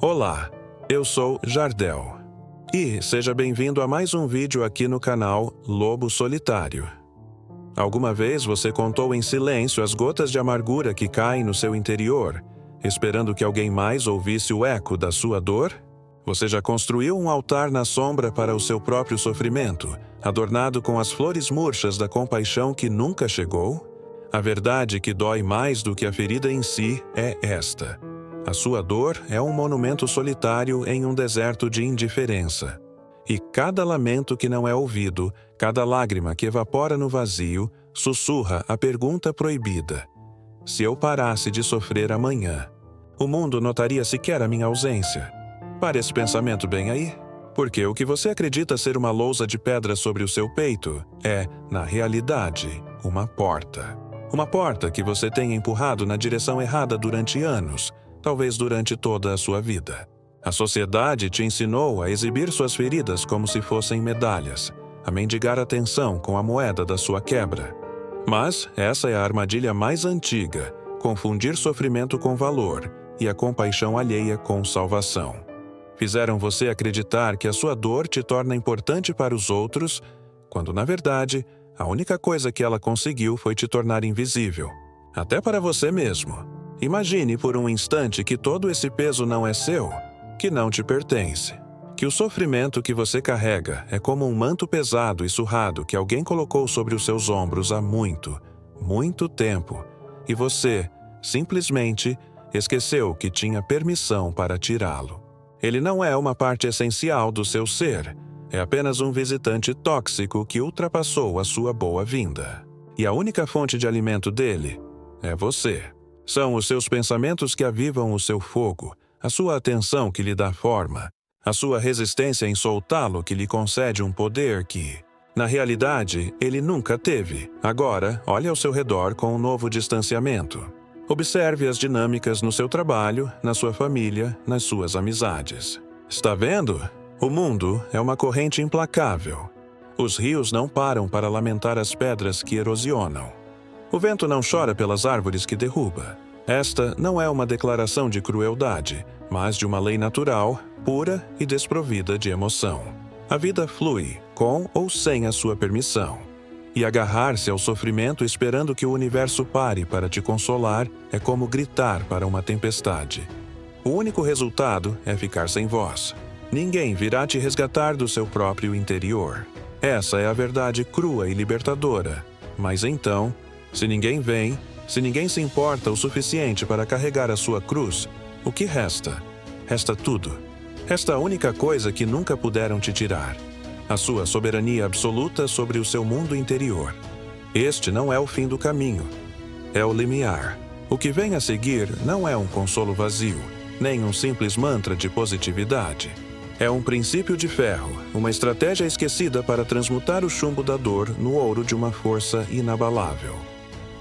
Olá, eu sou Jardel. E seja bem-vindo a mais um vídeo aqui no canal Lobo Solitário. Alguma vez você contou em silêncio as gotas de amargura que caem no seu interior, esperando que alguém mais ouvisse o eco da sua dor? Você já construiu um altar na sombra para o seu próprio sofrimento, adornado com as flores murchas da compaixão que nunca chegou? A verdade que dói mais do que a ferida em si é esta: a sua dor é um monumento solitário em um deserto de indiferença. E cada lamento que não é ouvido, cada lágrima que evapora no vazio, sussurra a pergunta proibida: se eu parasse de sofrer amanhã, o mundo notaria sequer a minha ausência? Pare esse pensamento bem aí, porque o que você acredita ser uma lousa de pedra sobre o seu peito é, na realidade, uma porta. Uma porta que você tem empurrado na direção errada durante anos, talvez durante toda a sua vida. A sociedade te ensinou a exibir suas feridas como se fossem medalhas, a mendigar atenção com a moeda da sua quebra. Mas essa é a armadilha mais antiga: confundir sofrimento com valor e a compaixão alheia com salvação. Fizeram você acreditar que a sua dor te torna importante para os outros, quando, na verdade, a única coisa que ela conseguiu foi te tornar invisível, até para você mesmo. Imagine por um instante que todo esse peso não é seu, que não te pertence. Que o sofrimento que você carrega é como um manto pesado e surrado que alguém colocou sobre os seus ombros há muito, muito tempo, e você, simplesmente, esqueceu que tinha permissão para tirá-lo. Ele não é uma parte essencial do seu ser, é apenas um visitante tóxico que ultrapassou a sua boa-vinda. E a única fonte de alimento dele é você. São os seus pensamentos que avivam o seu fogo, a sua atenção que lhe dá forma, a sua resistência em soltá-lo que lhe concede um poder que, na realidade, ele nunca teve. Agora, olhe ao seu redor com um novo distanciamento. Observe as dinâmicas no seu trabalho, na sua família, nas suas amizades. Está vendo? O mundo é uma corrente implacável. Os rios não param para lamentar as pedras que erosionam. O vento não chora pelas árvores que derruba. Esta não é uma declaração de crueldade, mas de uma lei natural, pura e desprovida de emoção. A vida flui, com ou sem a sua permissão. E agarrar-se ao sofrimento esperando que o universo pare para te consolar é como gritar para uma tempestade. O único resultado é ficar sem voz. Ninguém virá te resgatar do seu próprio interior. Essa é a verdade crua e libertadora. Mas então, se ninguém vem, se ninguém se importa o suficiente para carregar a sua cruz, o que resta? Resta tudo. Resta a única coisa que nunca puderam te tirar: a sua soberania absoluta sobre o seu mundo interior. Este não é o fim do caminho, é o limiar. O que vem a seguir não é um consolo vazio, nem um simples mantra de positividade. É um princípio de ferro, uma estratégia esquecida para transmutar o chumbo da dor no ouro de uma força inabalável.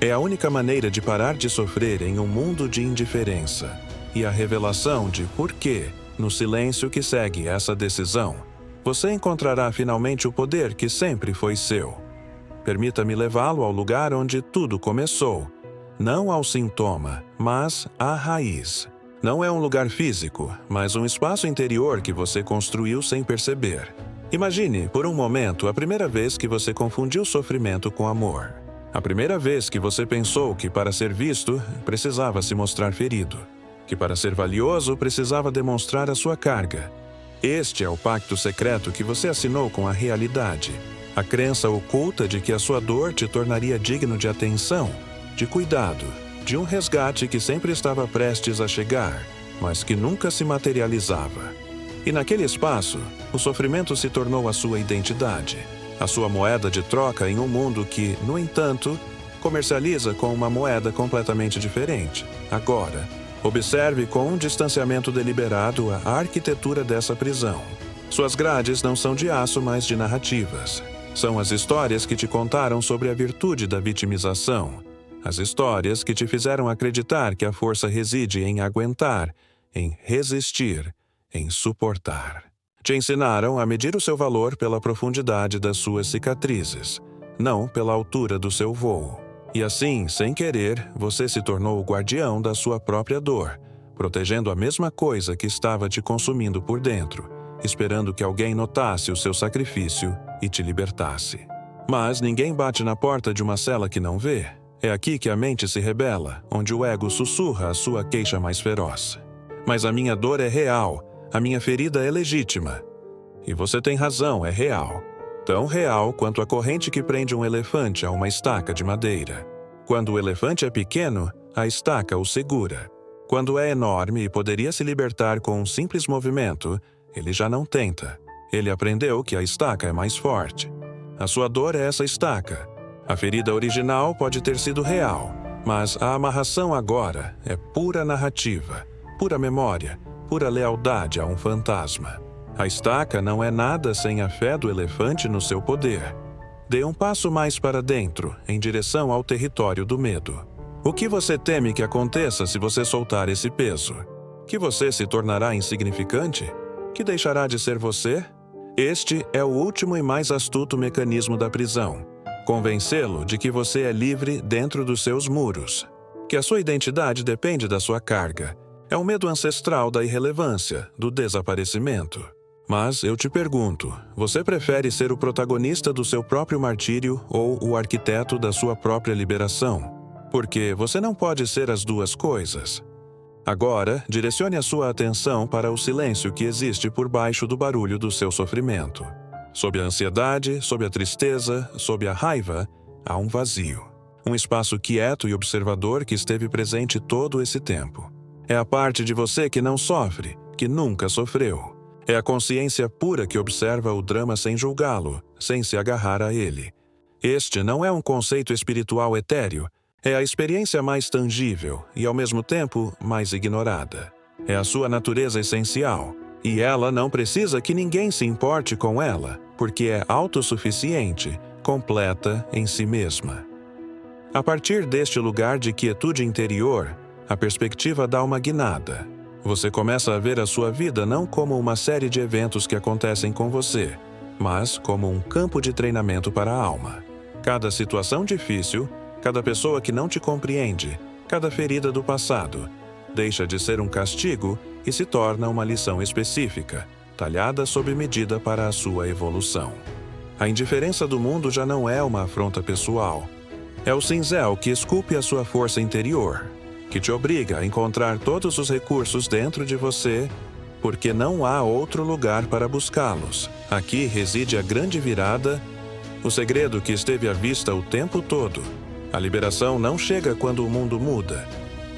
É a única maneira de parar de sofrer em um mundo de indiferença. E a revelação de por que, no silêncio que segue essa decisão, você encontrará finalmente o poder que sempre foi seu. Permita-me levá-lo ao lugar onde tudo começou. Não ao sintoma, mas à raiz. Não é um lugar físico, mas um espaço interior que você construiu sem perceber. Imagine, por um momento, a primeira vez que você confundiu sofrimento com amor. A primeira vez que você pensou que para ser visto, precisava se mostrar ferido. Que para ser valioso, precisava demonstrar a sua carga. Este é o pacto secreto que você assinou com a realidade. A crença oculta de que a sua dor te tornaria digno de atenção, de cuidado, de um resgate que sempre estava prestes a chegar, mas que nunca se materializava. E naquele espaço, o sofrimento se tornou a sua identidade, a sua moeda de troca em um mundo que, no entanto, comercializa com uma moeda completamente diferente. Agora, observe com um distanciamento deliberado a arquitetura dessa prisão. Suas grades não são de aço, mas de narrativas. São as histórias que te contaram sobre a virtude da vitimização. As histórias que te fizeram acreditar que a força reside em aguentar, em resistir, em suportar. Te ensinaram a medir o seu valor pela profundidade das suas cicatrizes, não pela altura do seu voo. E assim, sem querer, você se tornou o guardião da sua própria dor, protegendo a mesma coisa que estava te consumindo por dentro, esperando que alguém notasse o seu sacrifício e te libertasse. Mas ninguém bate na porta de uma cela que não vê. É aqui que a mente se rebela, onde o ego sussurra a sua queixa mais feroz. Mas a minha dor é real, a minha ferida é legítima. E você tem razão, é real. Tão real quanto a corrente que prende um elefante a uma estaca de madeira. Quando o elefante é pequeno, a estaca o segura. Quando é enorme e poderia se libertar com um simples movimento, ele já não tenta. Ele aprendeu que a estaca é mais forte. A sua dor é essa estaca. A ferida original pode ter sido real, mas a amarração agora é pura narrativa, pura memória, pura lealdade a um fantasma. A estaca não é nada sem a fé do elefante no seu poder. Dê um passo mais para dentro, em direção ao território do medo. O que você teme que aconteça se você soltar esse peso? Que você se tornará insignificante? Que deixará de ser você? Este é o último e mais astuto mecanismo da prisão. Convencê-lo de que você é livre dentro dos seus muros. Que a sua identidade depende da sua carga. É um medo ancestral da irrelevância, do desaparecimento. Mas eu te pergunto, você prefere ser o protagonista do seu próprio martírio ou o arquiteto da sua própria liberação? Porque você não pode ser as duas coisas. Agora, direcione a sua atenção para o silêncio que existe por baixo do barulho do seu sofrimento. Sob a ansiedade, sob a tristeza, sob a raiva, há um vazio. Um espaço quieto e observador que esteve presente todo esse tempo. É a parte de você que não sofre, que nunca sofreu. É a consciência pura que observa o drama sem julgá-lo, sem se agarrar a ele. Este não é um conceito espiritual etéreo, é a experiência mais tangível e, ao mesmo tempo, mais ignorada. É a sua natureza essencial, e ela não precisa que ninguém se importe com ela, porque é autossuficiente, completa em si mesma. A partir deste lugar de quietude interior, a perspectiva dá uma guinada. Você começa a ver a sua vida não como uma série de eventos que acontecem com você, mas como um campo de treinamento para a alma. Cada situação difícil, cada pessoa que não te compreende, cada ferida do passado, deixa de ser um castigo e se torna uma lição específica, talhada sob medida para a sua evolução. A indiferença do mundo já não é uma afronta pessoal. É o cinzel que esculpe a sua força interior, que te obriga a encontrar todos os recursos dentro de você, porque não há outro lugar para buscá-los. Aqui reside a grande virada, o segredo que esteve à vista o tempo todo. A liberação não chega quando o mundo muda,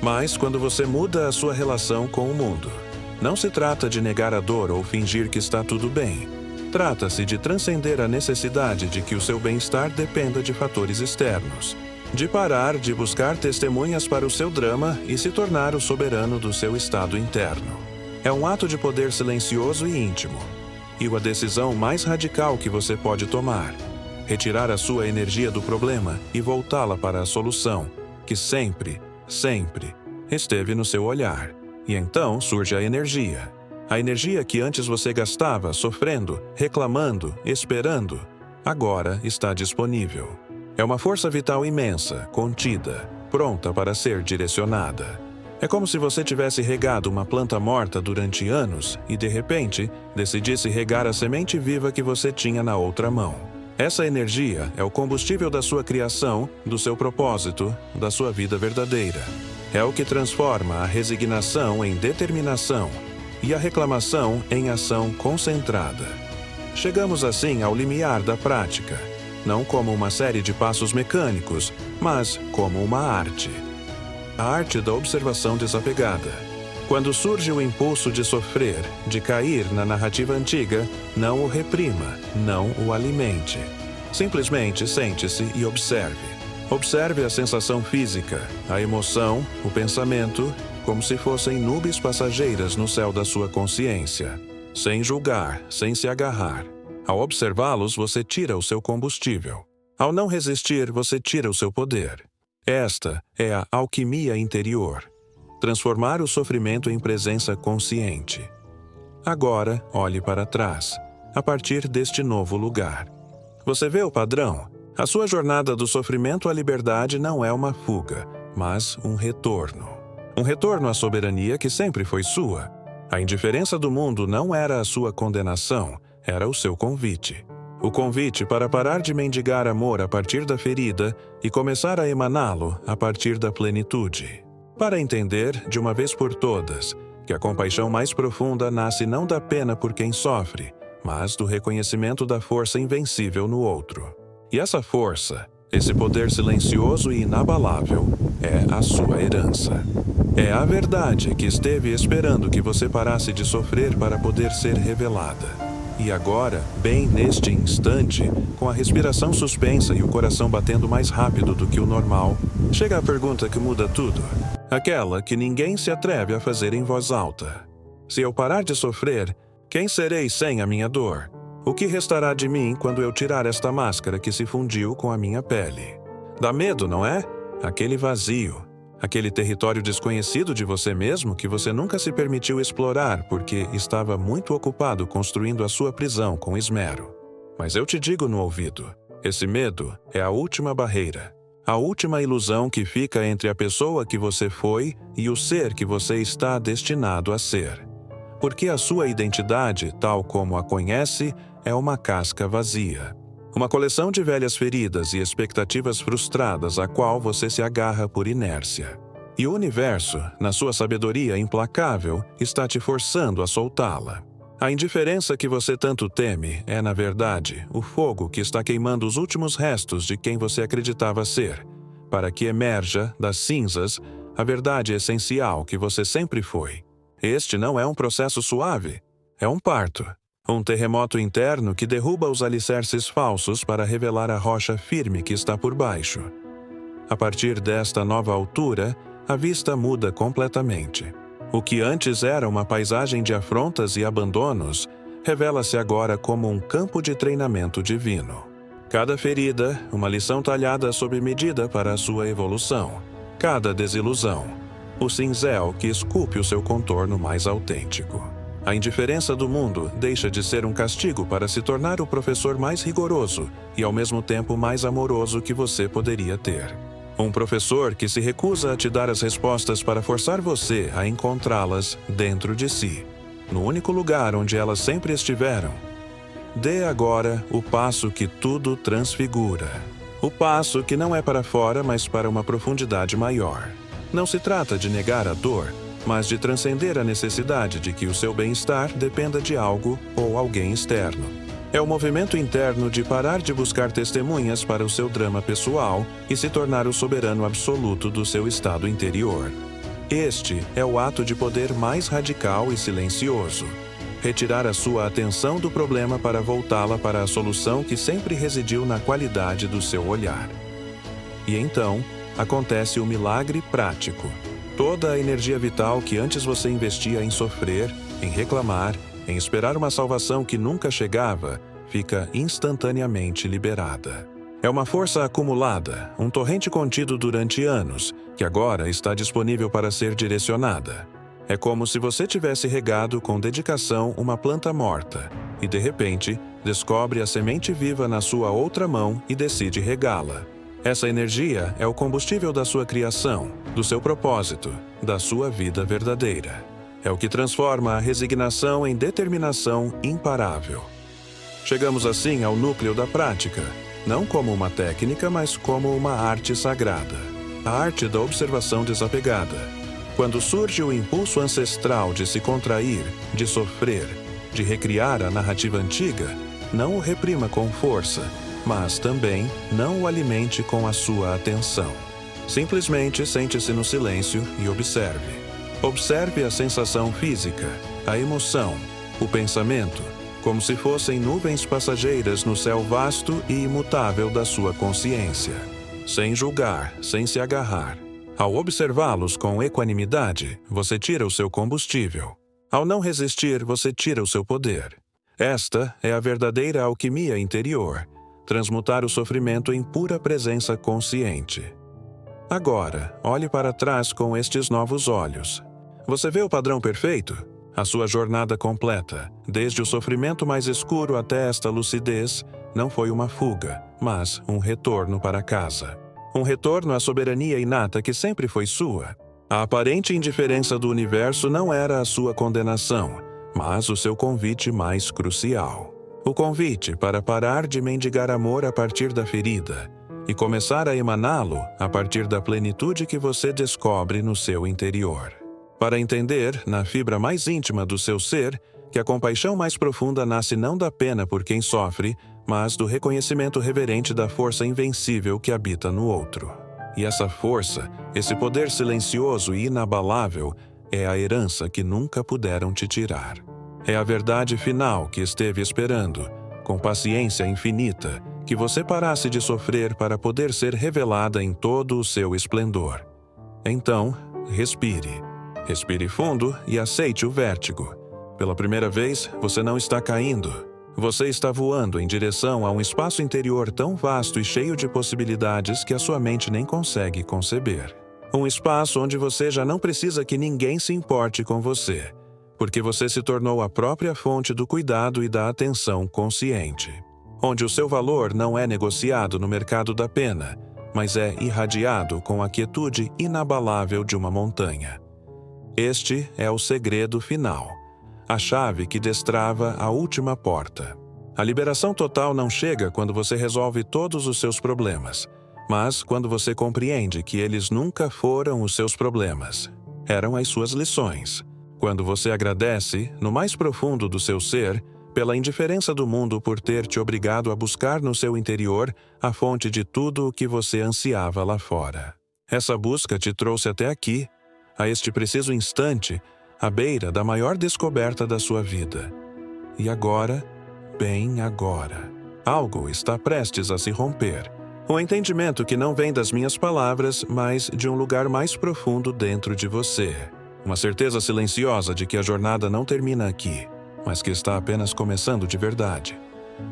mas quando você muda a sua relação com o mundo. Não se trata de negar a dor ou fingir que está tudo bem. Trata-se de transcender a necessidade de que o seu bem-estar dependa de fatores externos. De parar de buscar testemunhas para o seu drama e se tornar o soberano do seu estado interno. É um ato de poder silencioso e íntimo. E a decisão mais radical que você pode tomar. Retirar a sua energia do problema e voltá-la para a solução, que sempre, sempre esteve no seu olhar. E então surge a energia. A energia que antes você gastava sofrendo, reclamando, esperando, agora está disponível. É uma força vital imensa, contida, pronta para ser direcionada. É como se você tivesse regado uma planta morta durante anos e, de repente, decidisse regar a semente viva que você tinha na outra mão. Essa energia é o combustível da sua criação, do seu propósito, da sua vida verdadeira. É o que transforma a resignação em determinação e a reclamação em ação concentrada. Chegamos assim ao limiar da prática, não como uma série de passos mecânicos, mas como uma arte. A arte da observação desapegada. Quando surge o impulso de sofrer, de cair na narrativa antiga, não o reprima, não o alimente. Simplesmente sente-se e observe. Observe a sensação física, a emoção, o pensamento, como se fossem nuvens passageiras no céu da sua consciência. Sem julgar, sem se agarrar. Ao observá-los, você tira o seu combustível. Ao não resistir, você tira o seu poder. Esta é a alquimia interior. Transformar o sofrimento em presença consciente. Agora, olhe para trás, a partir deste novo lugar. Você vê o padrão? A sua jornada do sofrimento à liberdade não é uma fuga, mas um retorno. Um retorno à soberania que sempre foi sua. A indiferença do mundo não era a sua condenação, era o seu convite. O convite para parar de mendigar amor a partir da ferida e começar a emaná-lo a partir da plenitude. Para entender, de uma vez por todas, que a compaixão mais profunda nasce não da pena por quem sofre, mas do reconhecimento da força invencível no outro. E essa força, esse poder silencioso e inabalável, é a sua herança. É a verdade que esteve esperando que você parasse de sofrer para poder ser revelada. E agora, bem neste instante, com a respiração suspensa e o coração batendo mais rápido do que o normal, chega a pergunta que muda tudo. Aquela que ninguém se atreve a fazer em voz alta. Se eu parar de sofrer, quem serei sem a minha dor? O que restará de mim quando eu tirar esta máscara que se fundiu com a minha pele? Dá medo, não é? Aquele vazio. Aquele território desconhecido de você mesmo que você nunca se permitiu explorar porque estava muito ocupado construindo a sua prisão com esmero. Mas eu te digo no ouvido, esse medo é a última barreira, a última ilusão que fica entre a pessoa que você foi e o ser que você está destinado a ser. Porque a sua identidade, tal como a conhece, é uma casca vazia. Uma coleção de velhas feridas e expectativas frustradas a qual você se agarra por inércia. E o universo, na sua sabedoria implacável, está te forçando a soltá-la. A indiferença que você tanto teme é, na verdade, o fogo que está queimando os últimos restos de quem você acreditava ser, para que emerja, das cinzas, a verdade essencial que você sempre foi. Este não é um processo suave, é um parto. Um terremoto interno que derruba os alicerces falsos para revelar a rocha firme que está por baixo. A partir desta nova altura, a vista muda completamente. O que antes era uma paisagem de afrontas e abandonos, revela-se agora como um campo de treinamento divino. Cada ferida, uma lição talhada sob medida para a sua evolução. Cada desilusão, o cinzel que esculpe o seu contorno mais autêntico. A indiferença do mundo deixa de ser um castigo para se tornar o professor mais rigoroso e ao mesmo tempo mais amoroso que você poderia ter. Um professor que se recusa a te dar as respostas para forçar você a encontrá-las dentro de si, no único lugar onde elas sempre estiveram. Dê agora o passo que tudo transfigura. O passo que não é para fora, mas para uma profundidade maior. Não se trata de negar a dor, mas de transcender a necessidade de que o seu bem-estar dependa de algo ou alguém externo. É o movimento interno de parar de buscar testemunhas para o seu drama pessoal e se tornar o soberano absoluto do seu estado interior. Este é o ato de poder mais radical e silencioso. Retirar a sua atenção do problema para voltá-la para a solução que sempre residiu na qualidade do seu olhar. E então, acontece o milagre prático. Toda a energia vital que antes você investia em sofrer, em reclamar, em esperar uma salvação que nunca chegava, fica instantaneamente liberada. É uma força acumulada, um torrente contido durante anos, que agora está disponível para ser direcionada. É como se você tivesse regado com dedicação uma planta morta, e de repente, descobre a semente viva na sua outra mão e decide regá-la. Essa energia é o combustível da sua criação, do seu propósito, da sua vida verdadeira. É o que transforma a resignação em determinação imparável. Chegamos assim ao núcleo da prática, não como uma técnica, mas como uma arte sagrada. A arte da observação desapegada. Quando surge o impulso ancestral de se contrair, de sofrer, de recriar a narrativa antiga, não o reprima com força, mas também não o alimente com a sua atenção. Simplesmente sente-se no silêncio e observe. Observe a sensação física, a emoção, o pensamento, como se fossem nuvens passageiras no céu vasto e imutável da sua consciência. Sem julgar, sem se agarrar. Ao observá-los com equanimidade, você tira o seu combustível. Ao não resistir, você tira o seu poder. Esta é a verdadeira alquimia interior. Transmutar o sofrimento em pura presença consciente. Agora, olhe para trás com estes novos olhos. Você vê o padrão perfeito? A sua jornada completa, desde o sofrimento mais escuro até esta lucidez, não foi uma fuga, mas um retorno para casa. Um retorno à soberania inata que sempre foi sua. A aparente indiferença do universo não era a sua condenação, mas o seu convite mais crucial. O convite para parar de mendigar amor a partir da ferida e começar a emaná-lo a partir da plenitude que você descobre no seu interior. Para entender, na fibra mais íntima do seu ser, que a compaixão mais profunda nasce não da pena por quem sofre, mas do reconhecimento reverente da força invencível que habita no outro. E essa força, esse poder silencioso e inabalável, é a herança que nunca puderam te tirar. É a verdade final que esteve esperando, com paciência infinita, que você parasse de sofrer para poder ser revelada em todo o seu esplendor. Então, respire. Respire fundo e aceite o vértigo. Pela primeira vez, você não está caindo. Você está voando em direção a um espaço interior tão vasto e cheio de possibilidades que a sua mente nem consegue conceber. Um espaço onde você já não precisa que ninguém se importe com você, porque você se tornou a própria fonte do cuidado e da atenção consciente. Onde o seu valor não é negociado no mercado da pena, mas é irradiado com a quietude inabalável de uma montanha. Este é o segredo final. A chave que destrava a última porta. A liberação total não chega quando você resolve todos os seus problemas, mas quando você compreende que eles nunca foram os seus problemas. Eram as suas lições. Quando você agradece, no mais profundo do seu ser, pela indiferença do mundo por ter te obrigado a buscar no seu interior a fonte de tudo o que você ansiava lá fora. Essa busca te trouxe até aqui, a este preciso instante, à beira da maior descoberta da sua vida. E agora, bem agora, algo está prestes a se romper. Um entendimento que não vem das minhas palavras, mas de um lugar mais profundo dentro de você. Uma certeza silenciosa de que a jornada não termina aqui, mas que está apenas começando de verdade.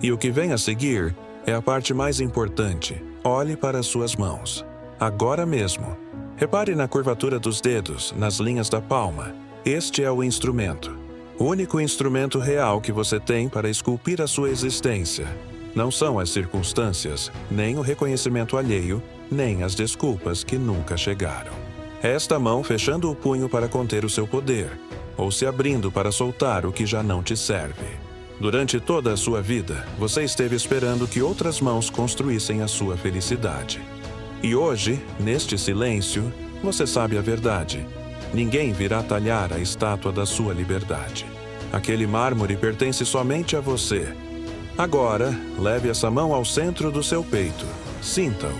E o que vem a seguir é a parte mais importante. Olhe para as suas mãos. Agora mesmo. Repare na curvatura dos dedos, nas linhas da palma. Este é o instrumento. O único instrumento real que você tem para esculpir a sua existência. Não são as circunstâncias, nem o reconhecimento alheio, nem as desculpas que nunca chegaram. É esta mão fechando o punho para conter o seu poder, ou se abrindo para soltar o que já não te serve. Durante toda a sua vida, você esteve esperando que outras mãos construíssem a sua felicidade. E hoje, neste silêncio, você sabe a verdade. Ninguém virá talhar a estátua da sua liberdade. Aquele mármore pertence somente a você. Agora, leve essa mão ao centro do seu peito. Sinta-o.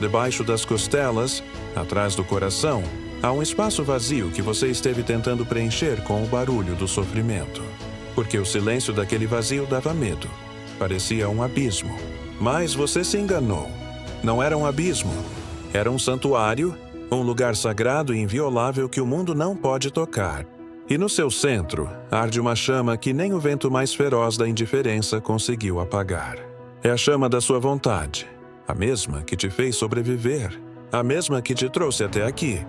Debaixo das costelas, atrás do coração, há um espaço vazio que você esteve tentando preencher com o barulho do sofrimento. Porque o silêncio daquele vazio dava medo. Parecia um abismo. Mas você se enganou. Não era um abismo. Era um santuário, um lugar sagrado e inviolável que o mundo não pode tocar. E no seu centro, arde uma chama que nem o vento mais feroz da indiferença conseguiu apagar. É a chama da sua vontade, a mesma que te fez sobreviver, a mesma que te trouxe até aqui.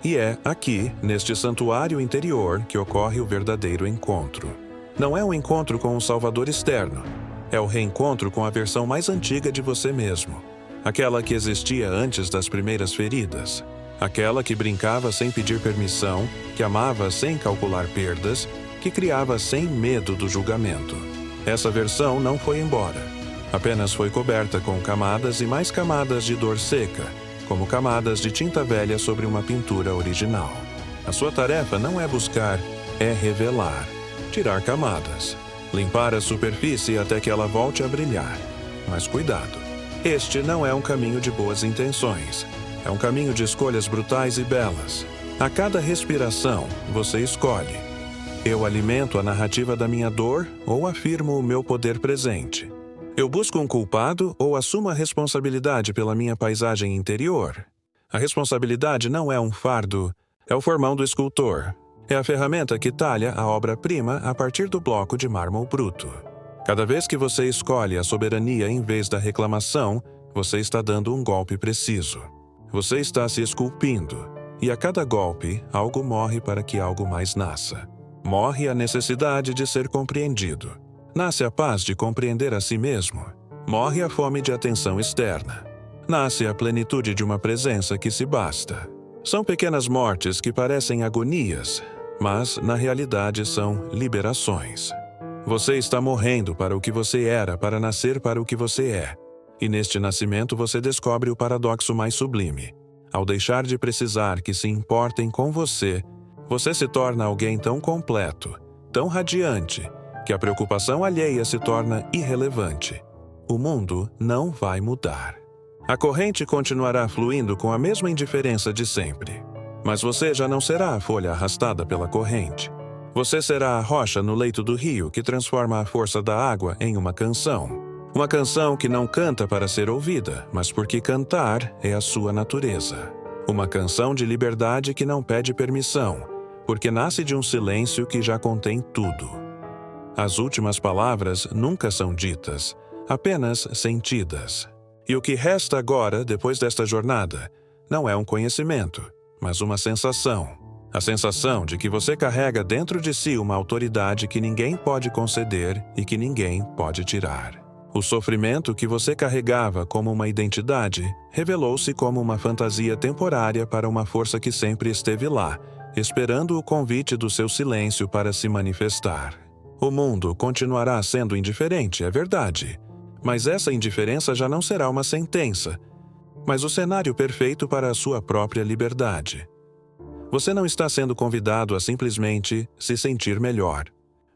E é aqui, neste santuário interior, que ocorre o verdadeiro encontro. Não é um encontro com um salvador externo, é o reencontro com a versão mais antiga de você mesmo. Aquela que existia antes das primeiras feridas. Aquela que brincava sem pedir permissão, que amava sem calcular perdas, que criava sem medo do julgamento. Essa versão não foi embora. Apenas foi coberta com camadas e mais camadas de dor seca, como camadas de tinta velha sobre uma pintura original. A sua tarefa não é buscar, é revelar. Tirar camadas. Limpar a superfície até que ela volte a brilhar. Mas cuidado. Este não é um caminho de boas intenções. É um caminho de escolhas brutais e belas. A cada respiração, você escolhe. Eu alimento a narrativa da minha dor ou afirmo o meu poder presente. Eu busco um culpado ou assumo a responsabilidade pela minha paisagem interior. A responsabilidade não é um fardo, é o formão do escultor. É a ferramenta que talha a obra-prima a partir do bloco de mármore bruto. Cada vez que você escolhe a soberania em vez da reclamação, você está dando um golpe preciso. Você está se esculpindo, e a cada golpe, algo morre para que algo mais nasça. Morre a necessidade de ser compreendido. Nasce a paz de compreender a si mesmo. Morre a fome de atenção externa. Nasce a plenitude de uma presença que se basta. São pequenas mortes que parecem agonias, mas na realidade são liberações. Você está morrendo para o que você era para nascer para o que você é. E neste nascimento você descobre o paradoxo mais sublime. Ao deixar de precisar que se importem com você, você se torna alguém tão completo, tão radiante, que a preocupação alheia se torna irrelevante. O mundo não vai mudar. A corrente continuará fluindo com a mesma indiferença de sempre. Mas você já não será a folha arrastada pela corrente. Você será a rocha no leito do rio que transforma a força da água em uma canção. Uma canção que não canta para ser ouvida, mas porque cantar é a sua natureza. Uma canção de liberdade que não pede permissão, porque nasce de um silêncio que já contém tudo. As últimas palavras nunca são ditas, apenas sentidas. E o que resta agora, depois desta jornada, não é um conhecimento, mas uma sensação. A sensação de que você carrega dentro de si uma autoridade que ninguém pode conceder e que ninguém pode tirar. O sofrimento que você carregava como uma identidade revelou-se como uma fantasia temporária para uma força que sempre esteve lá, esperando o convite do seu silêncio para se manifestar. O mundo continuará sendo indiferente, é verdade, mas essa indiferença já não será uma sentença, mas o cenário perfeito para a sua própria liberdade. Você não está sendo convidado a simplesmente se sentir melhor.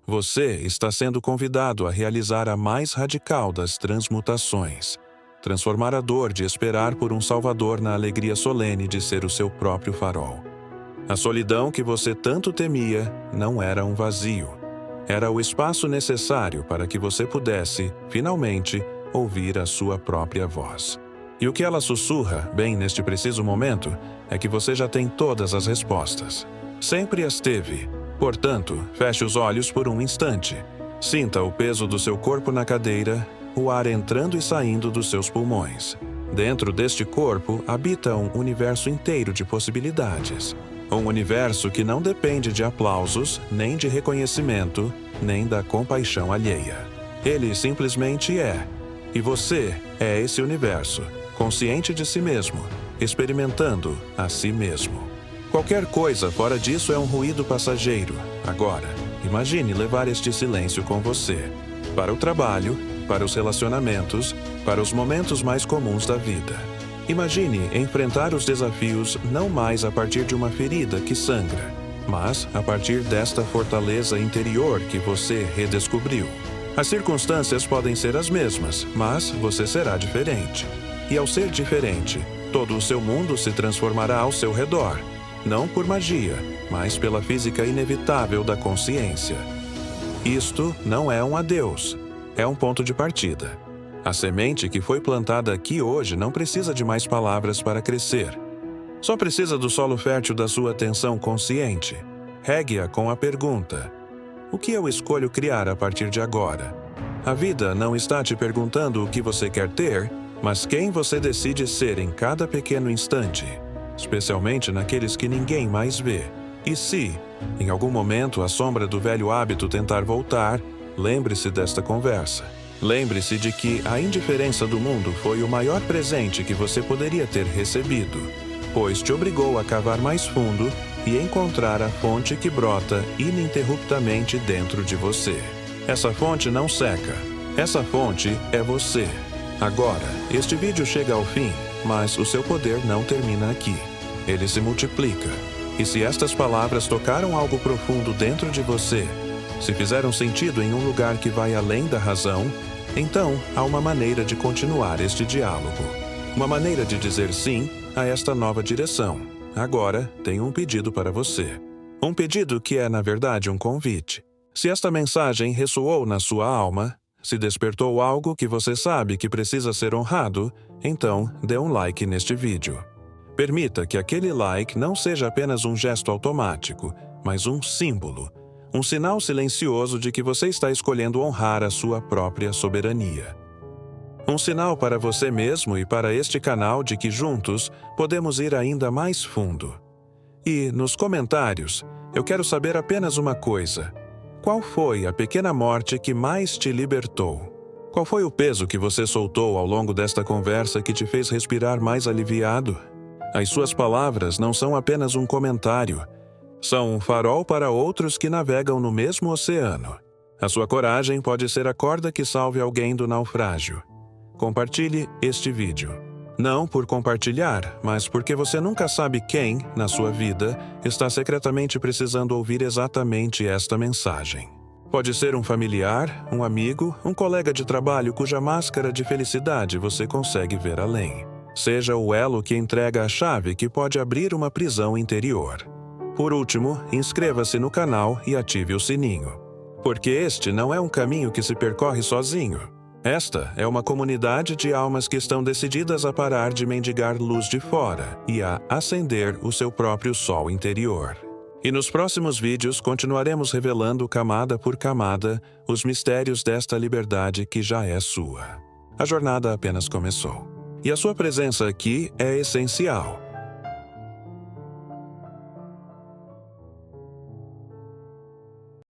Você está sendo convidado a realizar a mais radical das transmutações, transformar a dor de esperar por um salvador na alegria solene de ser o seu próprio farol. A solidão que você tanto temia não era um vazio, era o espaço necessário para que você pudesse, finalmente, ouvir a sua própria voz. E o que ela sussurra, bem neste preciso momento, é que você já tem todas as respostas. Sempre as teve. Portanto, feche os olhos por um instante. Sinta o peso do seu corpo na cadeira, o ar entrando e saindo dos seus pulmões. Dentro deste corpo habita um universo inteiro de possibilidades. Um universo que não depende de aplausos, nem de reconhecimento, nem da compaixão alheia. Ele simplesmente é. E você é esse universo, consciente de si mesmo, experimentando a si mesmo. Qualquer coisa fora disso é um ruído passageiro. Agora, imagine levar este silêncio com você. Para o trabalho, para os relacionamentos, para os momentos mais comuns da vida. Imagine enfrentar os desafios não mais a partir de uma ferida que sangra, mas a partir desta fortaleza interior que você redescobriu. As circunstâncias podem ser as mesmas, mas você será diferente. E ao ser diferente, todo o seu mundo se transformará ao seu redor. Não por magia, mas pela física inevitável da consciência. Isto não é um adeus, é um ponto de partida. A semente que foi plantada aqui hoje não precisa de mais palavras para crescer. Só precisa do solo fértil da sua atenção consciente. Regue-a com a pergunta: o que eu escolho criar a partir de agora? A vida não está te perguntando o que você quer ter, mas quem você decide ser em cada pequeno instante. Especialmente naqueles que ninguém mais vê. E se, em algum momento, a sombra do velho hábito tentar voltar, lembre-se desta conversa. Lembre-se de que a indiferença do mundo foi o maior presente que você poderia ter recebido, pois te obrigou a cavar mais fundo e encontrar a fonte que brota ininterruptamente dentro de você. Essa fonte não seca. Essa fonte é você. Agora, este vídeo chega ao fim, mas o seu poder não termina aqui. Ele se multiplica. E se estas palavras tocaram algo profundo dentro de você, se fizeram sentido em um lugar que vai além da razão, então há uma maneira de continuar este diálogo. Uma maneira de dizer sim a esta nova direção. Agora, tenho um pedido para você. Um pedido que é, na verdade, um convite. Se esta mensagem ressoou na sua alma, se despertou algo que você sabe que precisa ser honrado, então dê um like neste vídeo. Permita que aquele like não seja apenas um gesto automático, mas um símbolo, um sinal silencioso de que você está escolhendo honrar a sua própria soberania. Um sinal para você mesmo e para este canal de que juntos podemos ir ainda mais fundo. E, nos comentários, eu quero saber apenas uma coisa. Qual foi a pequena morte que mais te libertou? Qual foi o peso que você soltou ao longo desta conversa que te fez respirar mais aliviado? As suas palavras não são apenas um comentário. São um farol para outros que navegam no mesmo oceano. A sua coragem pode ser a corda que salve alguém do naufrágio. Compartilhe este vídeo. Não por compartilhar, mas porque você nunca sabe quem, na sua vida, está secretamente precisando ouvir exatamente esta mensagem. Pode ser um familiar, um amigo, um colega de trabalho cuja máscara de felicidade você consegue ver além. Seja o elo que entrega a chave que pode abrir uma prisão interior. Por último, inscreva-se no canal e ative o sininho. Porque este não é um caminho que se percorre sozinho. Esta é uma comunidade de almas que estão decididas a parar de mendigar luz de fora e a acender o seu próprio sol interior. E nos próximos vídeos continuaremos revelando camada por camada os mistérios desta liberdade que já é sua. A jornada apenas começou. E a sua presença aqui é essencial.